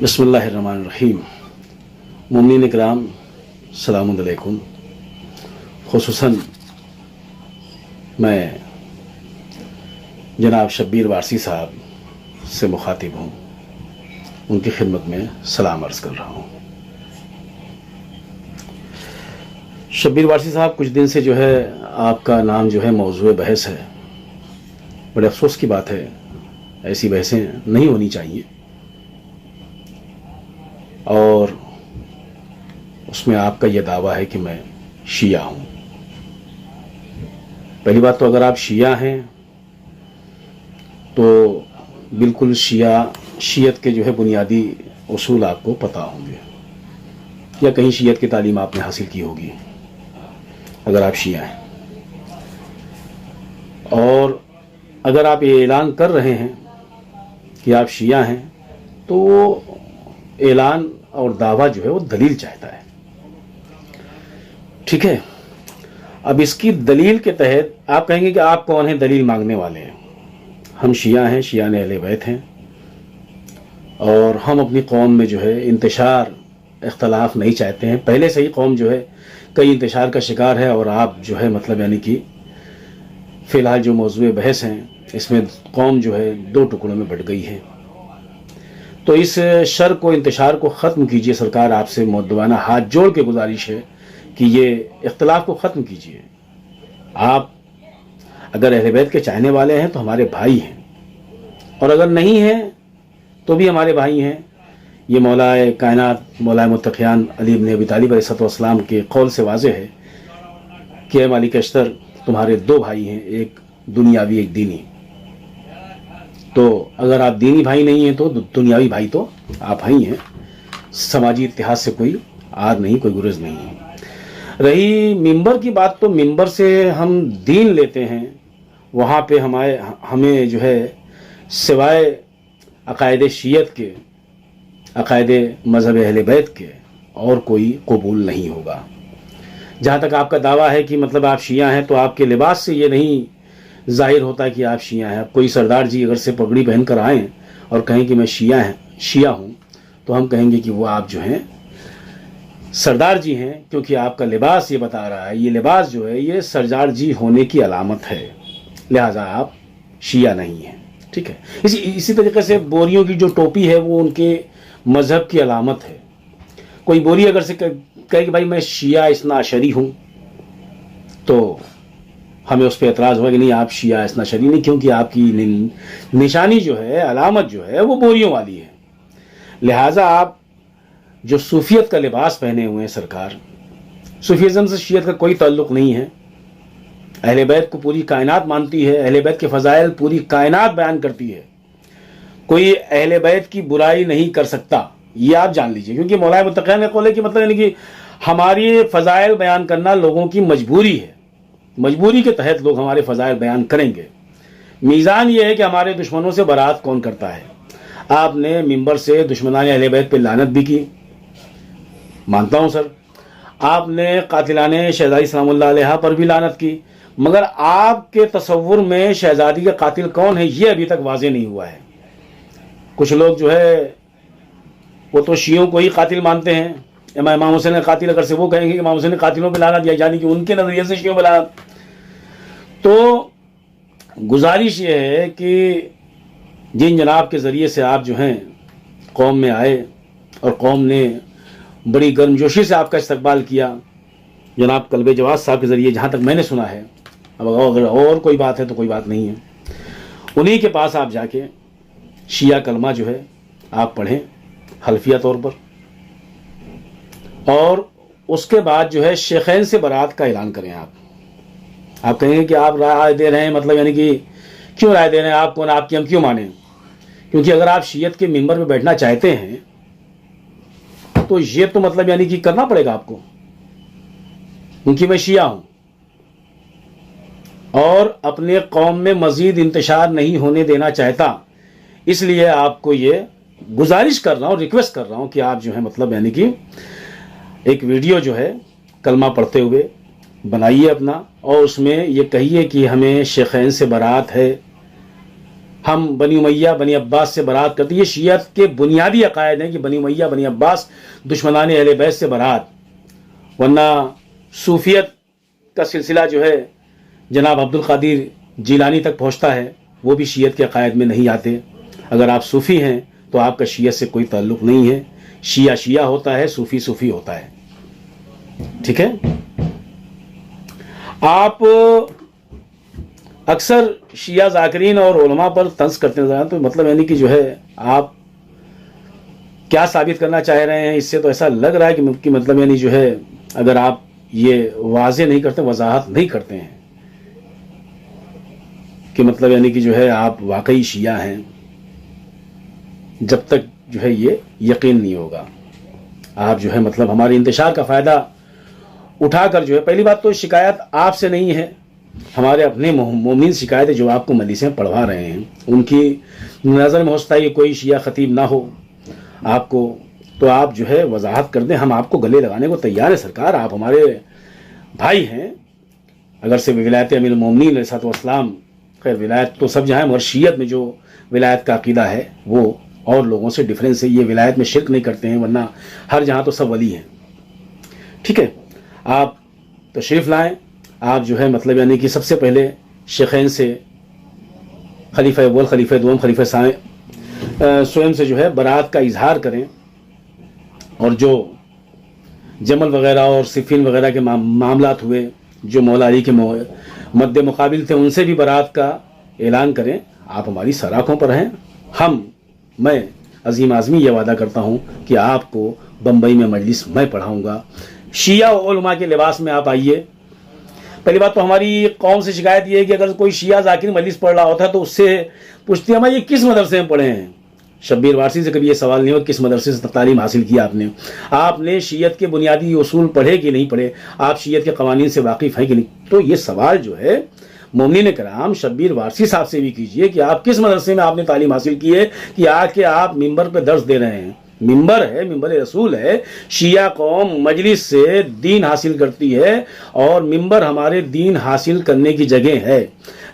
बिस्मिल्लाहिर्रहमानिर्रहीम। मुमिनीन इकराम सलामुन अलैकुम। खुसूसन मैं जनाब शब्बीर वारसी साहब से मुखातिब हूँ, उनकी खिदमत में सलाम अर्ज़ कर रहा हूँ। शब्बीर वारसी साहब, कुछ दिन से जो है आपका नाम जो है मौजूए बहस है। बड़े अफसोस की बात है, ऐसी बहसें नहीं होनी चाहिए। और उसमें आपका यह दावा है कि मैं शिया हूं। पहली बात तो अगर आप शिया हैं तो बिल्कुल शियत के जो है बुनियादी उसूल आपको पता होंगे, या कहीं शियत की तालीम आपने हासिल की होगी अगर आप शिया हैं। और अगर आप ये ऐलान कर रहे हैं कि आप शिया हैं तो वो ऐलान और दावा जो है वो दलील चाहता है। ठीक है, अब इसकी दलील के तहत आप कहेंगे कि आप कौन हैं दलील मांगने वाले हैं। हम शिया हैं, शिया ने अहले बैत हैं, और हम अपनी कौम में जो है इंतशार इख्तलाफ नहीं चाहते हैं। पहले से ही कौम जो है कई इंतशार का शिकार है, और आप जो है मतलब यानी कि फ़िलहाल जो मौजूए बहस हैं इसमें कौम जो है दो टुकड़ों में बट गई है। तो इस शर को, इंतशार को ख़त्म कीजिए। सरकार आपसे मुअद्दबाना हाथ जोड़ के गुजारिश है कि ये इख्तलाफ को ख़त्म कीजिए। आप अगर अहले बैत के चाहने वाले हैं तो हमारे भाई हैं, और अगर नहीं हैं तो भी हमारे भाई हैं। ये मौलाए कायनात मौलाए मुत्तक़ियान अली इब्न अबी तालिब अलैहिस्सलाम के कौल से वाज़े है कि ए मालिक अश्तर, तुम्हारे दो भाई हैं, एक दुनियावी एक दीनी। तो अगर आप दीनी भाई नहीं हैं तो दुनियावी भाई तो आप भाई हैं। समाजी इतिहास से कोई आर नहीं, कोई गुरेज नहीं है। रही मिंबर की बात, तो मिंबर से हम दीन लेते हैं, वहाँ पे हमें जो है सिवाय अकायदे शियत के, अकायदे मज़हब अहले बैत के और कोई कबूल नहीं होगा। जहाँ तक आपका दावा है कि मतलब आप शिया हैं, तो आपके लिबास से ये नहीं जाहिर होता कि आप शिया हैं। कोई सरदार जी अगर से पगड़ी पहन कर आएँ और कहें कि मैं शिया हूँ तो हम कहेंगे कि वो आप जो हैं सरदार जी हैं, क्योंकि आपका लिबास ये बता रहा है। ये लिबास जो है ये सरदार जी होने की अलामत है, लिहाजा आप शिया नहीं हैं। ठीक है, इसी तरीके से बोरियों की जो टोपी है वो उनके मज़हब की अलामत है। कोई बोरी अगर से कहे कि भाई मैं शिया इस्ना अशरी हूँ, तो हमें उस पर एतराज़ होगा कि नहीं, आप शिया इस्ना अशरी नहीं, क्योंकि आपकी निशानी जो है, अलामत जो है वो बोरियों वाली है। लिहाजा आप जो सूफियत का लिबास पहने हुए हैं, सरकार सूफिज़म से शियत का कोई ताल्लुक़ नहीं है। अहले बैत को पूरी कायनात मानती है, अहले बैत के फ़ज़ाइल पूरी कायनात बयान करती है। कोई अहले बैत की बुराई नहीं कर सकता, ये आप जान लीजिए, क्योंकि मौलाए मुत्तक़ियान का कौल है कि मतलब यानी कि हमारी फ़ज़ाइल बयान करना लोगों की मजबूरी है। मजबूरी के तहत लोग हमारे फ़ज़ाइल बयान करेंगे। मीज़ान ये है कि हमारे दुश्मनों से बरात कौन करता है। आपने मिंबर से दुश्मनाने अहले बैत पे लानत भी की, मानता हूँ सर। आपने कातिलाने शहज़ादी सलामुल्लाह अलैहा पर भी लानत की, मगर आपके तसव्वुर में शहज़ादी का कातिल कौन है ये अभी तक वाज़े नहीं हुआ है। कुछ लोग जो है वो तो शियों को ही कातिल मानते हैं। इमाम हुसैन कातिल अगर से वो कहेंगे कि इमाम हुसैन ने कातिलों पे लानत दिया, यानी कि उनके नज़रिए से शियों पे लानत। तो गुजारिश ये है कि जिन जनाब के ज़रिए से आप जो हैं कौम में आए और कौम ने बड़ी गर्मजोशी से आपका इस्तकबाल किया, जनाब कल्बे जवाद साहब के ज़रिए, जहाँ तक मैंने सुना है। अब अगर और कोई बात है तो कोई बात नहीं है। उन्हीं के पास आप जाके शिया कलमा जो है आप पढ़ें हल्फिया तौर पर, और उसके बाद जो है शेखैन से बरात का ऐलान करें। आप कहेंगे कि आप राय दे रहे हैं, मतलब यानी कि क्यों राय दे रहे हैं, आप कौन, आपकी हम क्यों माने। क्योंकि अगर आप शियत के मिंबर पे बैठना चाहते हैं तो ये तो मतलब यानी कि करना पड़ेगा आपको, क्योंकि मैं शिया हूं और अपने कौम में मजीद इंतशार नहीं होने देना चाहता। इसलिए आपको ये गुजारिश कर रहा हूँ, रिक्वेस्ट कर रहा हूँ कि आप जो है मतलब यानी कि एक वीडियो जो है कलमा पढ़ते हुए बनाइए अपना, और उसमें ये कहिए कि हमें शेखैन से बरात है, ہم بنی امیہ بنی عباس سے برات کرتے ہیں. یہ شیعت کے بنیادی عقائد ہیں کہ بنی امیہ بنی عباس دشمنان اہل بیت سے برات. ورنہ صوفیت کا سلسلہ جو ہے جناب عبد القادر جیلانی تک پہنچتا ہے، وہ بھی شیعت کے عقائد میں نہیں آتے. اگر آپ صوفی ہیں تو آپ کا شیعت سے کوئی تعلق نہیں ہے. شیعہ شیعہ ہوتا ہے، صوفی صوفی ہوتا ہے. ٹھیک ہے. آپ اکثر شیعہ ذاکرین اور علماء پر طنز کرتے نظر آتے ہیں، تو مطلب یعنی کہ جو ہے آپ کیا ثابت کرنا چاہ رہے ہیں؟ اس سے تو ایسا لگ رہا ہے کہ مطلب یعنی جو ہے اگر آپ یہ واضح نہیں کرتے، وضاحت نہیں کرتے ہیں کہ مطلب یعنی کہ جو ہے آپ واقعی شیعہ ہیں، جب تک جو ہے یہ یقین نہیں ہوگا. آپ جو ہے مطلب ہمارے انتشار کا فائدہ اٹھا کر جو ہے، پہلی بات تو شکایت آپ سے نہیں ہے، ہمارے اپنے مومنین شکایت ہے جو آپ کو مجلسیں پڑھوا رہے ہیں. ان کی نظر میں ہوتا ہے کہ کوئی شیعہ خطیب نہ ہو آپ کو، تو آپ جو ہے وضاحت کر دیں. ہم آپ کو گلے لگانے کو تیار ہے سرکار، آپ ہمارے بھائی ہیں. اگر سے ولایت امیر المومنین علیہ الصلوۃ والسلام، خیر ولایت تو سب جہاں ہے، مگر شیعت میں جو ولایت کا عقیدہ ہے وہ اور لوگوں سے ڈیفرنس ہے. یہ ولایت میں شرک نہیں کرتے ہیں، ورنہ ہر جہاں تو سب ولی ہیں. ٹھیک ہے. آپ تشریف لائیں. آپ جو ہے مطلب یعنی کہ سب سے پہلے شیخین سے، خلیفہ اول، خلیفہ دوم، خلیفہ سوئم سے جو ہے برات کا اظہار کریں، اور جو جمل وغیرہ اور صفین وغیرہ کے معاملات ہوئے جو مولا علی کے مد مقابل تھے، ان سے بھی برات کا اعلان کریں. آپ ہماری سراخوں پر ہیں. میں عظیم آزمی یہ وعدہ کرتا ہوں کہ آپ کو بمبئی میں مجلس میں پڑھاؤں گا. شیعہ و علماء کے لباس میں آپ آئیے. پہلی بات تو ہماری قوم سے شکایت یہ ہے کہ اگر کوئی شیعہ ذاکر مجلس پڑھ رہا ہوتا ہے تو اس سے پوچھتے ہیں ہمیں یہ کس مدرسے میں پڑھے ہیں. شبیر وارسی سے کبھی یہ سوال نہیں ہو کس مدرسے سے تعلیم حاصل کیا آپ نے شیعت کے بنیادی اصول پڑھے کہ نہیں پڑھے، آپ شیعت کے قوانین سے واقف ہیں کہ نہیں. تو یہ سوال جو ہے مومنین کرام شبیر وارسی صاحب سے بھی کیجئے کہ آپ کس مدرسے میں آپ نے تعلیم حاصل کی ہے کہ آ کے آپ ممبر پہ درس دے رہے ہیں. ممبر ہے، ممبر رسول ہے. شیعہ قوم مجلس سے دین حاصل کرتی ہے، اور ممبر ہمارے دین حاصل کرنے کی جگہ ہے.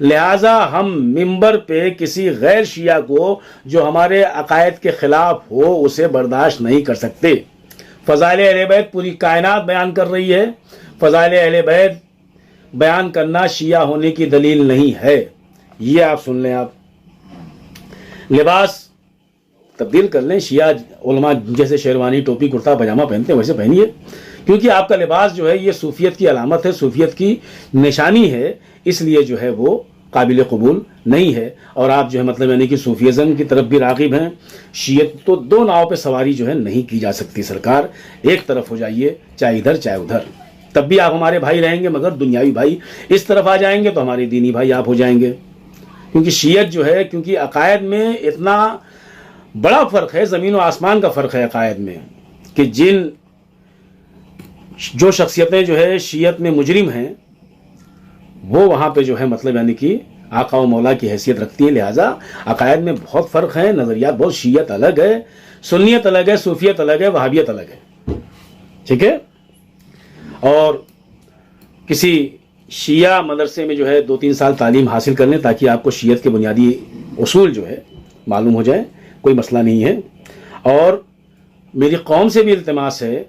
لہٰذا ہم ممبر پہ کسی غیر شیعہ کو جو ہمارے عقائد کے خلاف ہو اسے برداشت نہیں کر سکتے. فضائل اہل بیت پوری کائنات بیان کر رہی ہے. فضائل اہل بیت بیان کرنا شیعہ ہونے کی دلیل نہیں ہے. یہ آپ سن لیں. آپ لباس تبدیل کر لیں. شیعہ علماء جیسے شیروانی، ٹوپی، کرتا پاجامہ پہنتے ہیں ویسے پہنیے، کیونکہ آپ کا لباس جو ہے یہ صوفیت کی علامت ہے، صوفیت کی نشانی ہے. اس لیے جو ہے وہ قابل قبول نہیں ہے. اور آپ جو ہے مطلب یعنی کہ صوفیزم کی طرف بھی راغب ہیں. شیعت تو دو ناؤ پہ سواری جو ہے نہیں کی جا سکتی سرکار. ایک طرف ہو جائیے، چاہے ادھر چاہے ادھر، تب بھی آپ ہمارے بھائی رہیں گے. مگر دنیاوی بھائی اس طرف آ جائیں گے تو ہمارے دینی بھائی آپ ہو جائیں گے. کیونکہ شیعت جو ہے، کیونکہ عقائد میں اتنا بڑا فرق ہے، زمین و آسمان کا فرق ہے عقائد میں، کہ جو شخصیتیں جو ہے شیعت میں مجرم ہیں وہ وہاں پہ جو ہے مطلب یعنی کہ آقا و مولا کی حیثیت رکھتی ہیں. لہٰذا عقائد میں بہت فرق ہے، نظریات بہت. شیعت الگ ہے، سنیت الگ ہے، صوفیت الگ ہے، وہابیت الگ ہے. ٹھیک ہے. اور کسی شیعہ مدرسے میں جو ہے 2-3 سال تعلیم حاصل کر لیں تاکہ آپ کو شیعت کے بنیادی اصول جو ہے معلوم ہو جائے. کوئی مسئلہ نہیں ہے. اور میری قوم سے بھی التماس ہے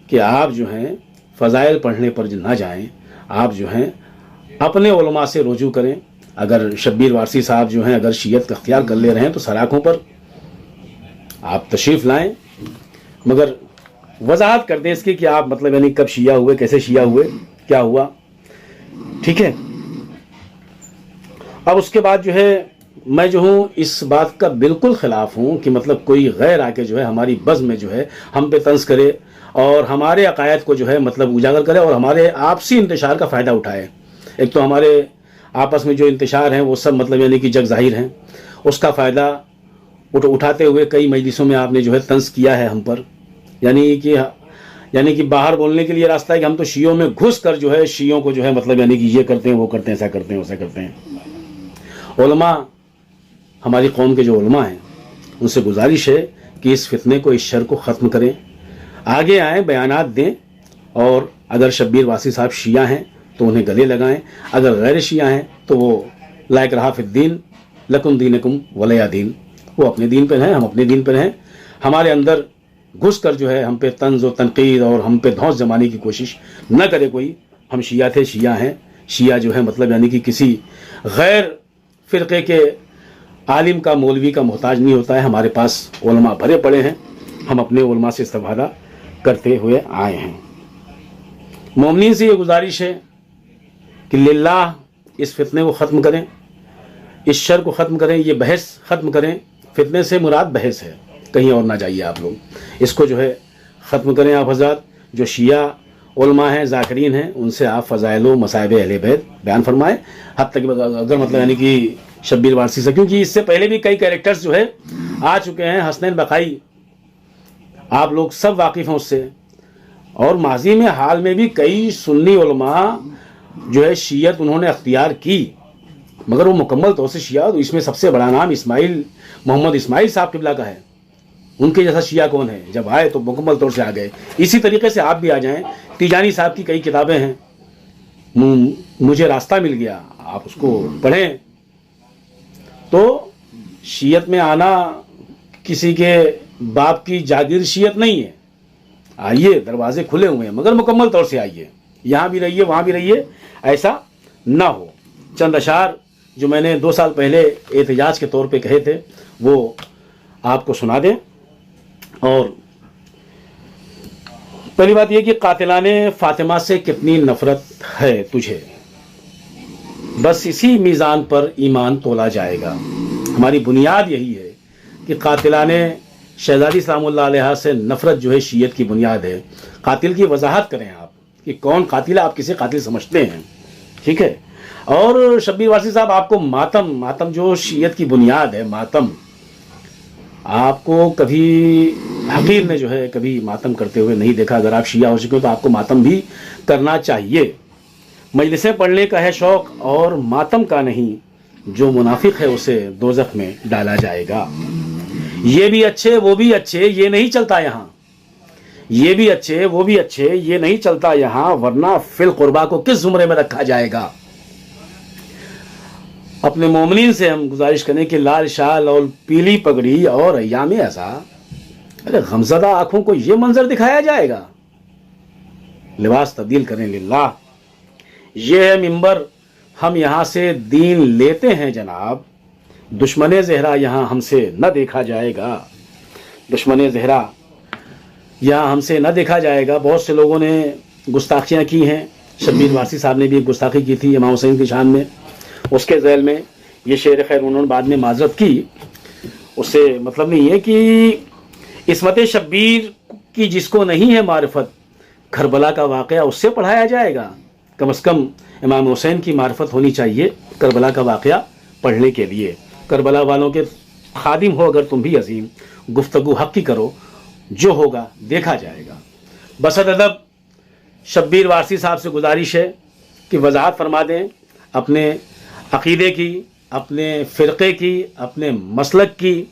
کہ آپ جو ہیں فضائل پڑھنے پر نہ جائیں. آپ جو ہیں اپنے علماء سے رجوع کریں. اگر شبیر وارسی صاحب جو ہیں اگر شیعت کا اختیار کر لے رہے ہیں تو سراخوں پر آپ تشریف لائیں، مگر وضاحت کر دیں اس کی کہ آپ مطلب یعنی کب شیعہ ہوئے، کیسے شیعہ ہوئے، کیا ہوا. ٹھیک ہے. اب اس کے بعد جو ہے میں جو ہوں اس بات کا بالکل خلاف ہوں کہ مطلب کوئی غیر آ کے جو ہے ہماری بزم میں جو ہے ہم پہ طنز کرے اور ہمارے عقائد کو جو ہے مطلب اجاگر کرے اور ہمارے آپسی انتشار کا فائدہ اٹھائے. ایک تو ہمارے آپس میں جو انتشار ہیں وہ سب مطلب یعنی کہ جگ ظاہر ہیں، اس کا فائدہ اٹھاتے ہوئے کئی مجلسوں میں آپ نے جو ہے طنز کیا ہے ہم پر. یعنی کہ باہر بولنے کے لیے راستہ ہے کہ ہم تو شیعوں میں گھس کر جو ہے شیعوں کو جو ہے مطلب یعنی کہ یہ کرتے ہیں، وہ کرتے ہیں، ایسا کرتے ہیں، ویسا کرتے ہیں. علماء، ہماری قوم کے جو علماء ہیں ان سے گزارش ہے کہ اس فتنے کو، اس شر کو ختم کریں، آگے آئیں، بیانات دیں. اور اگر شبیر واسی صاحب شیعہ ہیں تو انہیں گلے لگائیں، اگر غیر شیعہ ہیں تو وہ لائق رہا فی الدین लकुम दीनकुम वलिया दीन, वो अपने दीन पर हैं, हम अपने दीन पर हैं। हमारे अंदर घुस कर जो है हम पे तंज और तनकीद और हम पे धौंस जमाने की कोशिश न करे कोई। हम शिया थे, शिया हैं। शिया जो है मतलब यानी कि किसी गैर फ़िरक़े के आलिम का, मौलवी का मोहताज नहीं होता है। हमारे पास उलमा भरे पड़े हैं, हम अपने उलमा से इस्तिफ़ादा करते हुए आए हैं। मोमिनीन से ये गुजारिश है कि लिल्लाह इस फितने को ख़त्म करें, इस शर को ख़त्म करें, ये बहस ख़त्म करें। फितने से मुराद बहस है, कहीं और ना जाइए आप लोग। इसको जो है ख़त्म करें आप हज़रात। जो शिया उलमा हैं, ज़ाकिरीन हैं, उनसे आप फ़ज़ाइल व मसाइब अहले बैत बयान फरमाएँ। हद तक अगर मतलब यानी कि शब्बीर वारसी से, क्योंकि इससे पहले भी कई कैरेक्टर्स जो है आ चुके हैं। हसनैन बकाई, आप लोग सब वाकिफ़ हैं उससे। और माजी में हाल में भी कई सुन्नी उलमा जो है शियत उन्होंने अख्तियार की, मगर वो मुकम्मल तौर से शिया। तो इसमें सबसे बड़ा नाम इस्माइल, मोहम्मद इस्माइल साहब किबला का है। उनके जैसा शिया कौन है? जब आए तो मुकम्मल तौर से आ गए। इसी तरीके से आप भी आ जाएं। तिजानी साहब की कई किताबें हैं, मुझे रास्ता मिल गया, आप उसको पढ़ें। तो शियत में आना किसी के बाप की जागीर शियत नहीं है। आइए, दरवाजे खुले हुए हैं, मगर मुकम्मल तौर से आइए। यहाँ भी रहिए, वहाँ भी रहिए, ऐसा ना हो। चंद अशार जो मैंने 2 साल पहले एहतजाज के तौर पे कहे थे वो आपको सुना दें। और पहली बात यह कि कातिलाने फातिमा से कितनी नफरत है तुझे, बस इसी मीज़ान पर ईमान तोला जाएगा। हमारी बुनियाद यही है कि कातिलाने शहजादी सलामुल्लाह अलैहा से नफरत जो है शियत की बुनियाद है। कातिल की वजाहत करें आप कि कौन कातिल है, आप किसे कातिल समझते हैं, ठीक है। और शब्बीर वारसी साहब, आपको मातम जो शियत की बुनियाद है, मातम, आपको कभी हकीर ने जो है कभी मातम करते हुए नहीं देखा। अगर आप शिया हो चुके हो तो आपको मातम भी करना चाहिए। मजलिसें पढ़ने का है शौक़ और मातम का नहीं, जो मुनाफिक है उसे दोज़ख में डाला जाएगा। ये भी अच्छे वो भी अच्छे, ये नहीं चलता यहाँ। ये भी अच्छे वो भी अच्छे, ये नहीं चलता यहाँ, वरना फिल कुर्बा को किस जुमरे में रखा जाएगा। अपने मोमिनीन से हम गुजारिश करें कि लाल शाल और पीली पगड़ी और अय्याम ऐसा, अरे गमज़दा आंखों को ये मंजर दिखाया जाएगा। लिबास तब्दील करें लिल्लाह। ये है मिंबर, हम यहाँ से दीन लेते हैं जनाब। दुश्मने ज़हरा यहाँ हमसे न देखा जाएगा। दुश्मने ज़हरा यहाँ हमसे न देखा जाएगा। बहुत से लोगों ने गुस्ताखियाँ की हैं। शब्बीर वारसी साहब ने भी एक गुस्ताखी की थी इमाम हुसैन की शान में। उसके ज़ैल में ये शेर खैर उन्होंने बाद में माजरत की। उससे मतलब नहीं है कि इस्मत शब्बीर की जिसको नहीं है मारिफत, करबला का वाक़या उससे पढ़ाया जाएगा। कम से कम इमाम हुसैन की मारिफत होनी चाहिए करबला का वाक़या पढ़ने के लिए। करबला वालों के खादिम हो अगर तुम भी अजीम, गुफ्तगू हक़ की करो, जो होगा देखा जाएगा। बसद अदब शब्बीर वारसी साहब से गुजारिश है कि वजाहत फरमा दें अपने अक़ीदे की, अपने फ़िरक़े की, अपने मसलक की।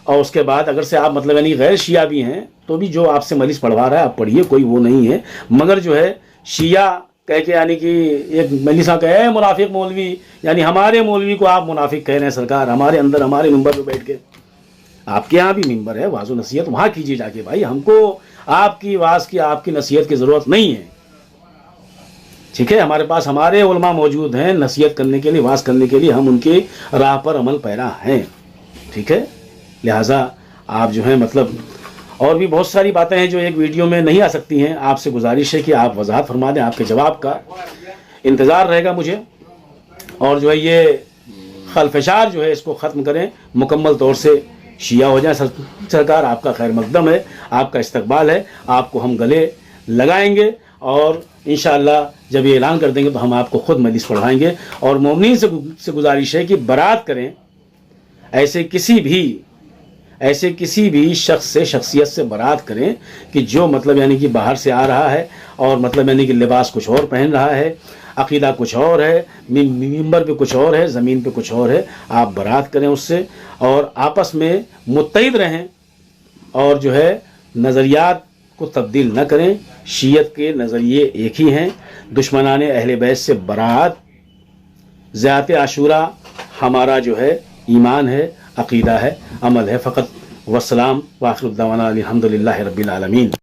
और उसके बाद अगर से आप मतलब यानी गैर शिया भी हैं तो भी जो आपसे मजलिस पढ़वा रहा है आप पढ़िए, कोई वो नहीं है। मगर जो है शिया कह के यानी कि एक मजलिसा कहे मुनाफिक मौलवी, यानी हमारे मौलवी को आप मुनाफिक कह रहे हैं सरकार, हमारे अंदर हमारे मिंबर पे बैठ के। आपके यहाँ भी मिंबर है, वाज़ो नसीहत वहाँ कीजिए जाके। भाई हमको आपकी वाज की, आपकी नसीहत की ज़रूरत नहीं है, ठीक है। हमारे पास हमारे उलमा मौजूद हैं नसीहत करने के लिए, वाज करने के लिए। हम उनके राह पर अमल पैरा हैं, ठीक है। लिहाजा आप जो है मतलब और भी बहुत सारी बातें हैं जो एक वीडियो में नहीं आ सकती हैं। आपसे गुजारिश है कि आप वजाहत फरमा दें, आपके जवाब का इंतज़ार रहेगा मुझे। और जो है ये खलफशार जो है इसको ख़त्म करें, मुकम्मल तौर से शिया हो जाए। सरकार आपका खैर मकदम है, आपका इस्तकबाल है, आपको हम गले लगाएंगे। और इंशाअल्लाह जब ये ऐलान कर देंगे तो हम आपको ख़ुद मजलिस पढ़ाएंगे। और मोमिनीन से गुजारिश है कि बरात करें ऐसे किसी भी शख्स से, शख्सियत से बरात करें कि जो मतलब यानी कि बाहर से आ रहा है और मतलब यानी कि लिबास कुछ और पहन रहा है, अक़ीदा कुछ और है, मिंबर पे कुछ और है, ज़मीन पे कुछ और है। आप बरात करें उससे और आपस में मुत्तहिद रहें और जो है नज़रियात को तब्दील न करें। शियत के नज़रिए एक ही हैं। दुश्मनाने अहले बैत से बरात, ज़ियारत आशूरा हमारा जो है ایمان ہے، عقیدہ ہے، عمل ہے فقط. والسلام وآخر الدعوانا الحمدللہ رب العالمین.